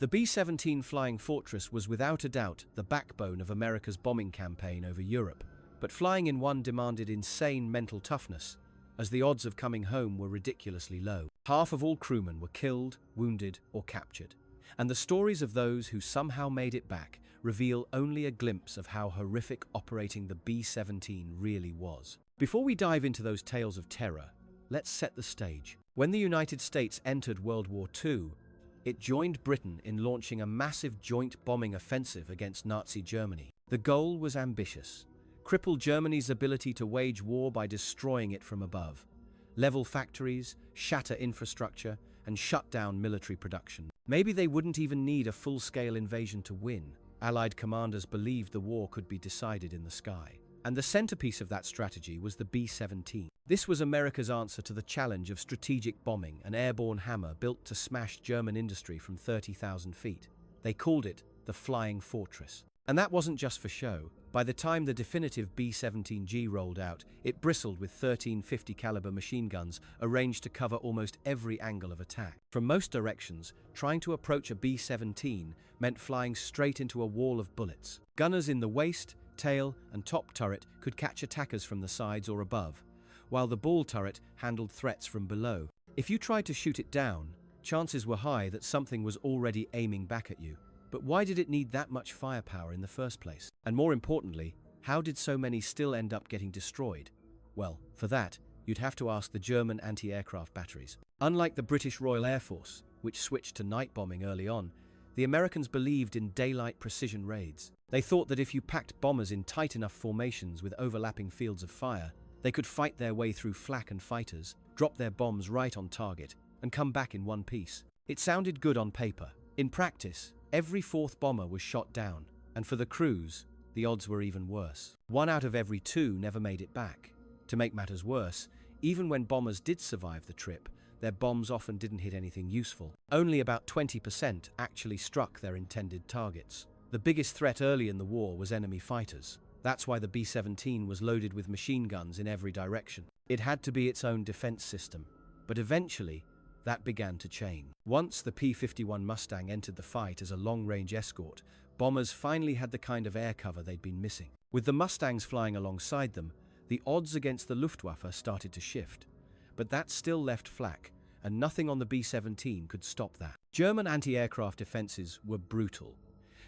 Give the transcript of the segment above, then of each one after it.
The B-17 Flying Fortress was without a doubt the backbone of America's bombing campaign over Europe, but flying in one demanded insane mental toughness, as the odds of coming home were ridiculously low. Half of all crewmen were killed, wounded, or captured, and the stories of those who somehow made it back reveal only a glimpse of how horrific operating the B-17 really was. Before we dive into those tales of terror, let's set the stage. When the United States entered World War II, it joined Britain in launching a massive joint bombing offensive against Nazi Germany. The goal was ambitious: cripple Germany's ability to wage war by destroying it from above, level factories, shatter infrastructure, and shut down military production. Maybe they wouldn't even need a full-scale invasion to win. Allied commanders believed the war could be decided in the sky. And the centerpiece of that strategy was the B-17. This was America's answer to the challenge of strategic bombing, an airborne hammer built to smash German industry from 30,000 feet. They called it the Flying Fortress. And that wasn't just for show. By the time the definitive B-17G rolled out, it bristled with 1350 caliber machine guns arranged to cover almost every angle of attack. From most directions, trying to approach a B-17 meant flying straight into a wall of bullets. Gunners in the waist, tail, and top turret could catch attackers from the sides or above, while the ball turret handled threats from below. If you tried to shoot it down, chances were high that something was already aiming back at you. But why did it need that much firepower in the first place? And more importantly, how did so many still end up getting destroyed? Well, for that, you'd have to ask the German anti-aircraft batteries. Unlike the British Royal Air Force, which switched to night bombing early on, the Americans believed in daylight precision raids. They thought that if you packed bombers in tight enough formations with overlapping fields of fire, they could fight their way through flak and fighters, drop their bombs right on target, and come back in one piece. It sounded good on paper. In practice, every fourth bomber was shot down, and for the crews, the odds were even worse. 1 out of every 2 never made it back. To make matters worse, even when bombers did survive the trip, their bombs often didn't hit anything useful. Only about 20% actually struck their intended targets. The biggest threat early in the war was enemy fighters. That's why the B-17 was loaded with machine guns in every direction. It had to be its own defense system. But eventually, that began to change. Once the P-51 Mustang entered the fight as a long-range escort, bombers finally had the kind of air cover they'd been missing. With the Mustangs flying alongside them, the odds against the Luftwaffe started to shift. But that still left flak, and nothing on the B-17 could stop that. German anti-aircraft defenses were brutal.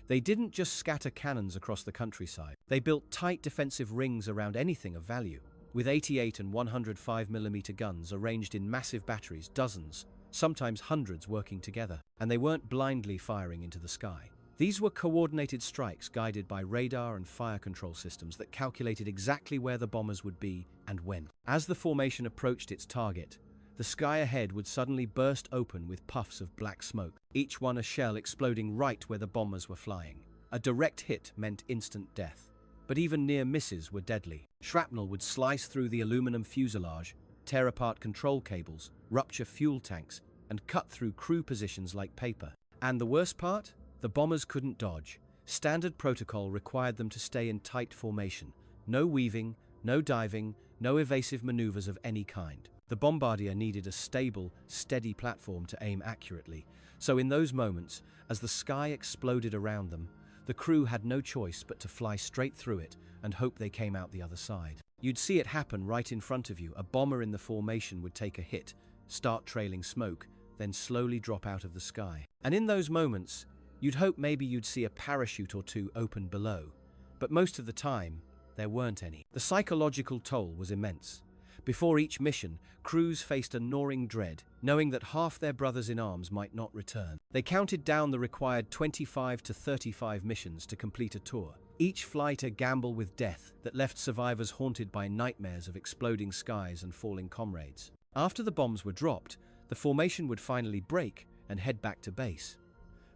They didn't just scatter cannons across the countryside. They built tight defensive rings around anything of value, with 88 and 105mm guns arranged in massive batteries, dozens, sometimes hundreds working together. And they weren't blindly firing into the sky. These were coordinated strikes guided by radar and fire control systems that calculated exactly where the bombers would be and when. As the formation approached its target, the sky ahead would suddenly burst open with puffs of black smoke, each one a shell exploding right where the bombers were flying. A direct hit meant instant death. But even near misses were deadly. Shrapnel would slice through the aluminum fuselage, tear apart control cables, rupture fuel tanks, and cut through crew positions like paper. And the worst part? The bombers couldn't dodge. Standard protocol required them to stay in tight formation. No weaving, no diving, no evasive maneuvers of any kind. The bombardier needed a stable, steady platform to aim accurately. So in those moments, as the sky exploded around them, the crew had no choice but to fly straight through it and hope they came out the other side. You'd see it happen right in front of you. A bomber in the formation would take a hit, start trailing smoke, then slowly drop out of the sky. And in those moments, you'd hope maybe you'd see a parachute or two open below. But most of the time, there weren't any. The psychological toll was immense. Before each mission, crews faced a gnawing dread, knowing that half their brothers in arms might not return. They counted down the required 25 to 35 missions to complete a tour. Each flight a gamble with death that left survivors haunted by nightmares of exploding skies and falling comrades. After the bombs were dropped, the formation would finally break and head back to base.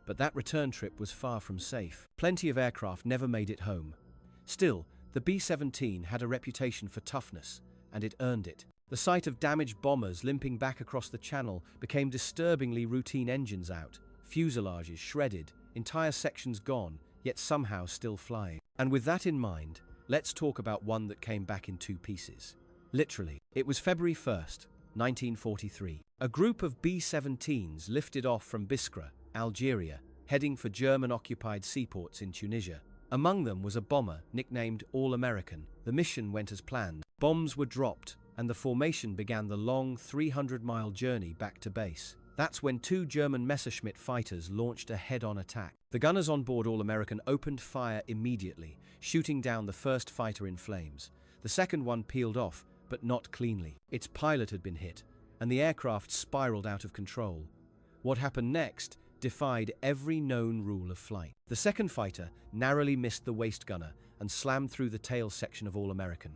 But that return trip was far from safe. Plenty of aircraft never made it home. Still, the B-17 had a reputation for toughness, and it earned it. The sight of damaged bombers limping back across the channel became disturbingly routine. Engines out, fuselages shredded, entire sections gone, yet somehow still flying. And with that in mind, let's talk about one that came back in 2 pieces. Literally. It was February 1st, 1943. A group of B-17s lifted off from Biskra, Algeria, heading for German-occupied seaports in Tunisia. Among them was a bomber nicknamed All-American. The mission went as planned. Bombs were dropped, and the formation began the long 300-mile journey back to base. That's when two German Messerschmitt fighters launched a head-on attack. The gunners on board All-American opened fire immediately, shooting down the first fighter in flames. The second one peeled off, but not cleanly. Its pilot had been hit, and the aircraft spiraled out of control. What happened next defied every known rule of flight. The second fighter narrowly missed the waist gunner and slammed through the tail section of All-American.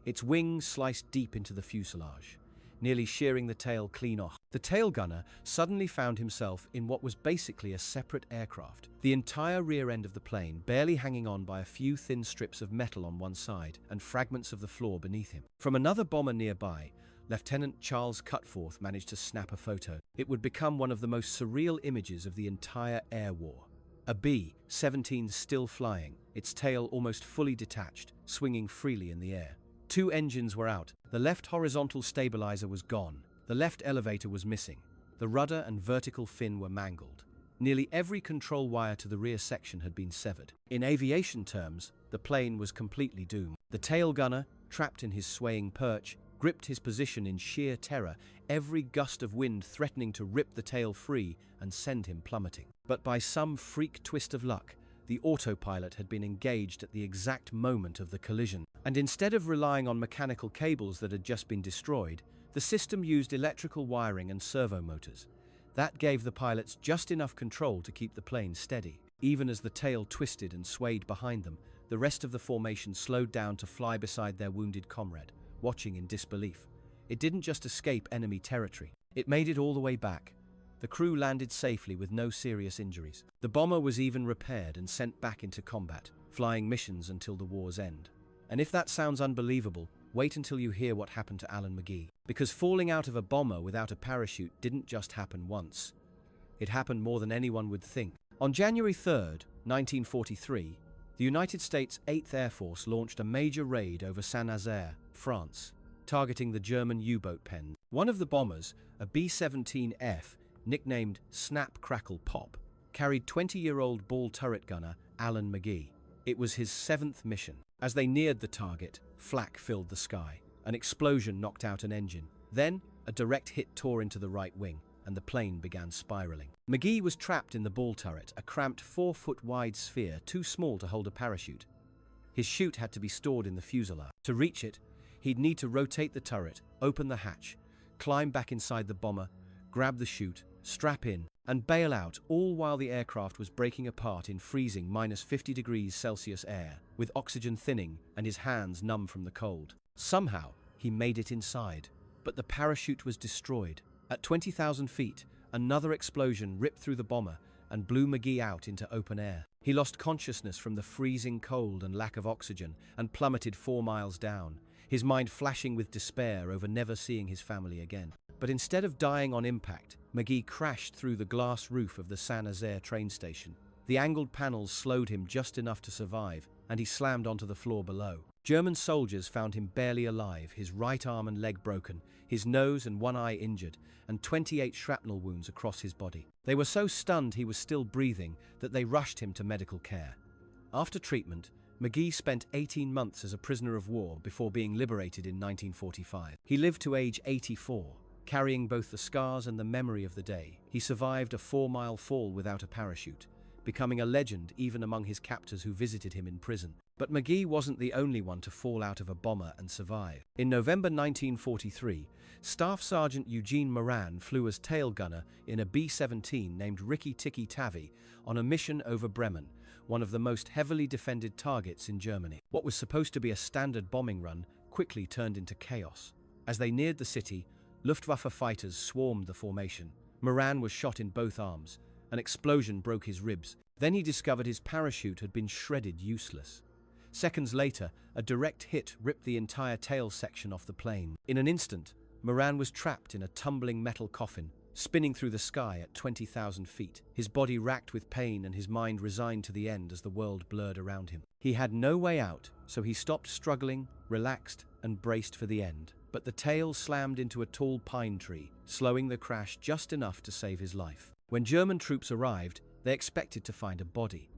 Its wings sliced deep into the fuselage, nearly shearing the tail clean off. The tail gunner suddenly found himself in what was basically a separate aircraft, the entire rear end of the plane barely hanging on by a few thin strips of metal on one side and fragments of the floor beneath him. From another bomber nearby, Lieutenant Charles Cutforth managed to snap a photo. It would become one of the most surreal images of the entire air war. A B-17 still flying, its tail almost fully detached, swinging freely in the air. Two engines were out. The left horizontal stabilizer was gone. The left elevator was missing. The rudder and vertical fin were mangled. Nearly every control wire to the rear section had been severed. In aviation terms, the plane was completely doomed. The tail gunner, trapped in his swaying perch, gripped his position in sheer terror, every gust of wind threatening to rip the tail free and send him plummeting. But by some freak twist of luck, the autopilot had been engaged at the exact moment of the collision. And instead of relying on mechanical cables that had just been destroyed, the system used electrical wiring and servo motors. That gave the pilots just enough control to keep the plane steady. Even as the tail twisted and swayed behind them, the rest of the formation slowed down to fly beside their wounded comrade, watching in disbelief. It didn't just escape enemy territory. It made it all the way back. The crew landed safely with no serious injuries. The bomber was even repaired and sent back into combat, flying missions until the war's end. And if that sounds unbelievable, wait until you hear what happened to Alan McGee. Because falling out of a bomber without a parachute didn't just happen once. It happened more than anyone would think. On January 3rd, 1943, the United States 8th Air Force launched a major raid over Saint-Nazaire, France, targeting the German U-boat pen. One of the bombers, a B-17F, nicknamed Snap Crackle Pop, carried 20-year-old ball turret gunner Alan McGee. It was his 7th mission. As they neared the target, flak filled the sky. An explosion knocked out an engine. Then, a direct hit tore into the right wing, and the plane began spiraling. McGee was trapped in the ball turret, a cramped 4-foot-wide sphere too small to hold a parachute. His chute had to be stored in the fuselage. To reach it, he'd need to rotate the turret, open the hatch, climb back inside the bomber, grab the chute, strap in, and bail out, all while the aircraft was breaking apart in freezing -50°C air, with oxygen thinning and his hands numb from the cold. Somehow, he made it inside, but the parachute was destroyed. At 20,000 feet, another explosion ripped through the bomber and blew McGee out into open air. He lost consciousness from the freezing cold and lack of oxygen and plummeted 4 miles down, his mind flashing with despair over never seeing his family again. But instead of dying on impact, McGee crashed through the glass roof of the Saint-Nazaire train station. The angled panels slowed him just enough to survive, and he slammed onto the floor below. German soldiers found him barely alive, his right arm and leg broken, his nose and one eye injured, and 28 shrapnel wounds across his body. They were so stunned he was still breathing that they rushed him to medical care. After treatment, McGee spent 18 months as a prisoner of war before being liberated in 1945. He lived to age 84. Carrying both the scars and the memory of the day, he survived a 4-mile fall without a parachute, becoming a legend even among his captors who visited him in prison. But McGee wasn't the only one to fall out of a bomber and survive. In November 1943, Staff Sergeant Eugene Moran flew as tail gunner in a B-17 named Ricky Tikki Tavi on a mission over Bremen, one of the most heavily defended targets in Germany. What was supposed to be a standard bombing run quickly turned into chaos. As they neared the city, Luftwaffe fighters swarmed the formation. Moran was shot in both arms. An explosion broke his ribs. Then he discovered his parachute had been shredded useless. Seconds later, a direct hit ripped the entire tail section off the plane. In an instant, Moran was trapped in a tumbling metal coffin, spinning through the sky at 20,000 feet, his body racked with pain and his mind resigned to the end as the world blurred around him. He had no way out, so he stopped struggling, relaxed, and braced for the end. But the tail slammed into a tall pine tree, slowing the crash just enough to save his life. When German troops arrived, They expected to find a body.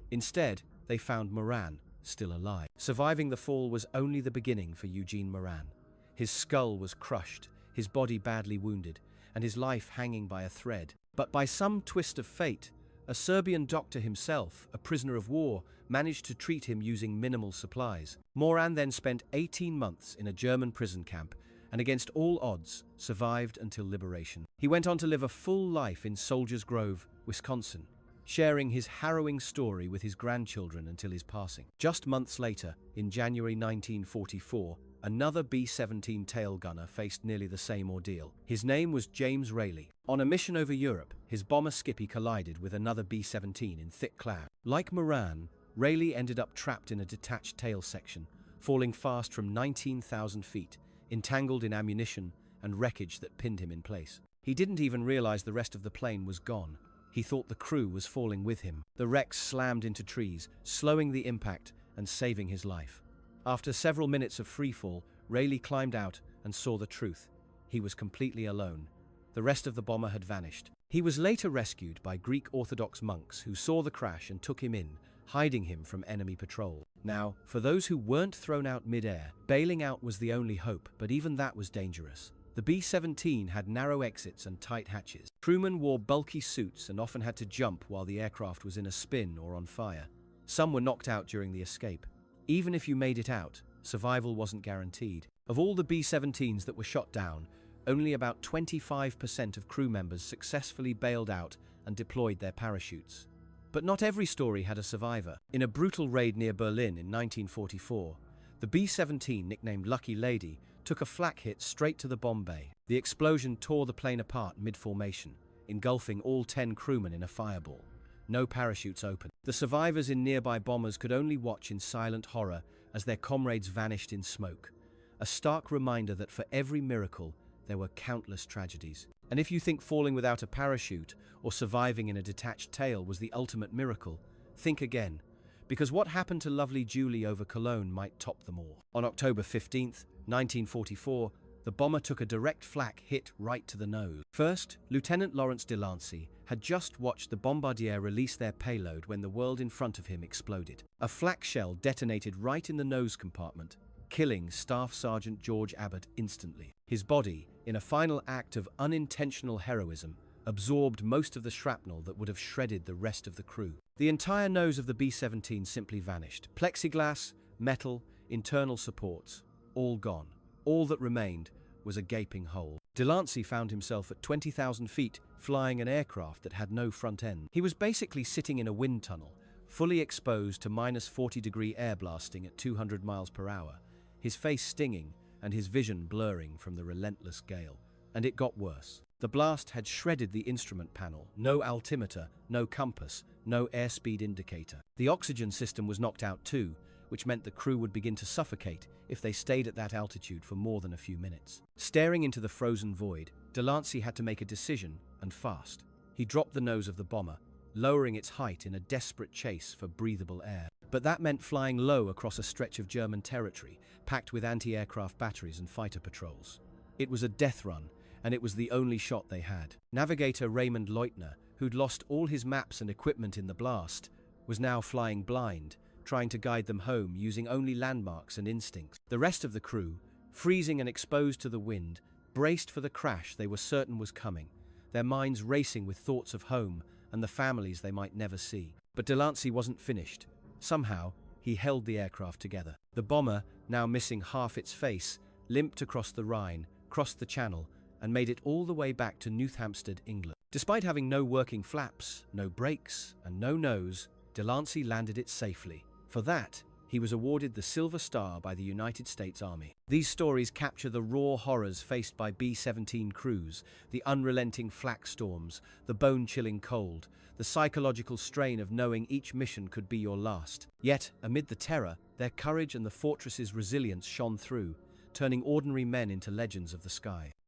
Instead, they found Moran, still alive. Surviving the fall was only the beginning for Eugene Moran. His skull was crushed, his body badly wounded, and his life hanging by a thread. But by some twist of fate, a Serbian doctor himself, a prisoner of war, managed to treat him using minimal supplies. Moran then spent 18 months in a German prison camp and against all odds survived until liberation. He went on to live a full life in Soldiers Grove, Wisconsin, sharing his harrowing story with his grandchildren until his passing. Just months later, in January 1944, another B-17 tail gunner faced nearly the same ordeal. His name was James Rayleigh. On a mission over Europe, his bomber Skippy collided with another B-17 in thick cloud. Like Moran, Rayleigh ended up trapped in a detached tail section, falling fast from 19,000 feet, entangled in ammunition and wreckage that pinned him in place. He didn't even realize the rest of the plane was gone. He thought the crew was falling with him. The wrecks slammed into trees, slowing the impact and saving his life. After several minutes of freefall, Rayleigh climbed out and saw the truth. He was completely alone. The rest of the bomber had vanished. He was later rescued by Greek Orthodox monks who saw the crash and took him in, hiding him from enemy patrol. Now, for those who weren't thrown out mid-air, bailing out was the only hope, but even that was dangerous. The B-17 had narrow exits and tight hatches. Crewmen wore bulky suits and often had to jump while the aircraft was in a spin or on fire. Some were knocked out during the escape. Even if you made it out, survival wasn't guaranteed. Of all the B-17s that were shot down, only about 25% of crew members successfully bailed out and deployed their parachutes. But not every story had a survivor. In a brutal raid near Berlin in 1944, the B-17, nicknamed Lucky Lady, took a flak hit straight to the bomb bay. The explosion tore the plane apart mid-formation, engulfing all 10 crewmen in a fireball. No parachutes open. The survivors in nearby bombers could only watch in silent horror as their comrades vanished in smoke. A stark reminder that for every miracle, there were countless tragedies. And if you think falling without a parachute or surviving in a detached tail was the ultimate miracle, think again, because what happened to lovely Julie over Cologne might top them all. On October 15th, 1944, the bomber took a direct flak hit right to the nose. First, Lieutenant Lawrence Delancey had just watched the bombardier release their payload when the world in front of him exploded. A flak shell detonated right in the nose compartment, killing Staff Sergeant George Abbott instantly. His body, in a final act of unintentional heroism, absorbed most of the shrapnel that would have shredded the rest of the crew. The entire nose of the B-17 simply vanished. Plexiglass, metal, internal supports, all gone. All that remained was a gaping hole. Delancey found himself at 20,000 feet, flying an aircraft that had no front end. He was basically sitting in a wind tunnel, fully exposed to -40-degree air blasting at 200 miles per hour, his face stinging and his vision blurring from the relentless gale. And it got worse. The blast had shredded the instrument panel. No altimeter, no compass, no airspeed indicator. The oxygen system was knocked out too, which meant the crew would begin to suffocate if they stayed at that altitude for more than a few minutes. Staring into the frozen void, Delancey had to make a decision, and fast. He dropped the nose of the bomber, lowering its height in a desperate chase for breathable air. But that meant flying low across a stretch of German territory, packed with anti-aircraft batteries and fighter patrols. It was a death run, and it was the only shot they had. Navigator Raymond Leutner, who'd lost all his maps and equipment in the blast, was now flying blind, trying to guide them home using only landmarks and instincts. The rest of the crew, freezing and exposed to the wind, braced for the crash they were certain was coming, their minds racing with thoughts of home and the families they might never see. But Delancey wasn't finished. Somehow, he held the aircraft together. The bomber, now missing half its face, limped across the Rhine, crossed the Channel, and made it all the way back to Newhampstead, England. Despite having no working flaps, no brakes, and no nose, Delancey landed it safely. For that, he was awarded the Silver Star by the United States Army. These stories capture the raw horrors faced by B-17 crews, the unrelenting flak storms, the bone-chilling cold, the psychological strain of knowing each mission could be your last. Yet, amid the terror, their courage and the fortress's resilience shone through, turning ordinary men into legends of the sky.